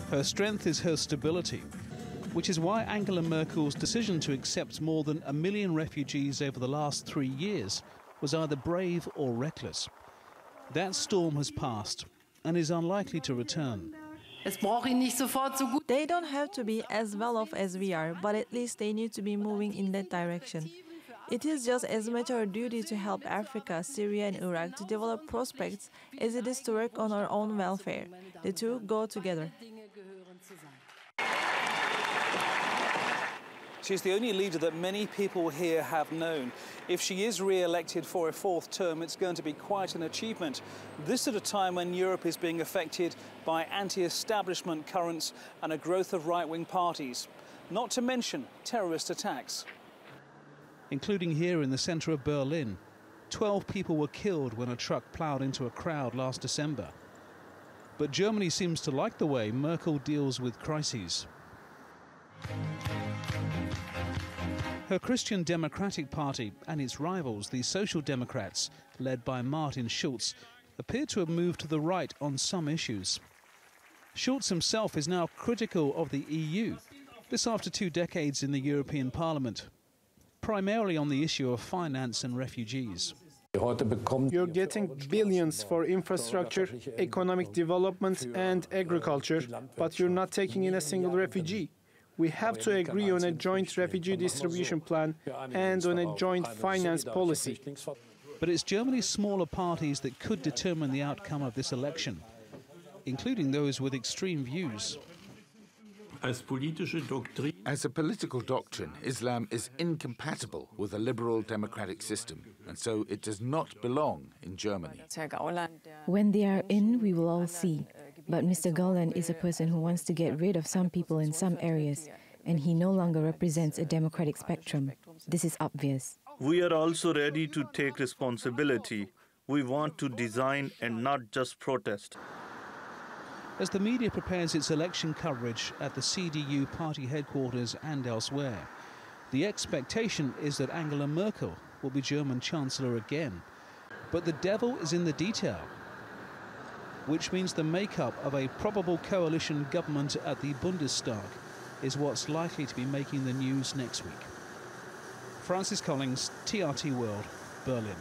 Her strength is her stability, which is why Angela Merkel's decision to accept more than 1 million refugees over the last 3 years was either brave or reckless. That storm has passed and is unlikely to return. They don't have to be as well off as we are, but at least they need to be moving in that direction. It is just as much our duty to help Africa, Syria and Iraq to develop prospects as it is to work on our own welfare. The two go together. She's the only leader that many people here have known. If she is re-elected for a 4th term, it's going to be quite an achievement. This at a time when Europe is being affected by anti-establishment currents and a growth of right-wing parties, not to mention terrorist attacks. Including here in the centre of Berlin. 12 people were killed when a truck ploughed into a crowd last December. But Germany seems to like the way Merkel deals with crises. Her Christian Democratic Party and its rivals, the Social Democrats, led by Martin Schulz, appear to have moved to the right on some issues. Schulz himself is now critical of the EU, this after 2 decades in the European Parliament, primarily on the issue of finance and refugees. You're getting billions for infrastructure, economic development and agriculture, but you're not taking in a single refugee. We have to agree on a joint refugee distribution plan and on a joint finance policy. But it's Germany's smaller parties that could determine the outcome of this election, including those with extreme views. As a political doctrine, Islam is incompatible with a liberal democratic system, and so it does not belong in Germany. When they are in, we will all see. But Mr. Gauland is a person who wants to get rid of some people in some areas, and he no longer represents a democratic spectrum. This is obvious. We are also ready to take responsibility. We want to design and not just protest. As the media prepares its election coverage at the CDU party headquarters and elsewhere, the expectation is that Angela Merkel will be German chancellor again. But the devil is in the detail, which means the makeup of a probable coalition government at the Bundestag is what's likely to be making the news next week. Francis Collings, TRT World, Berlin.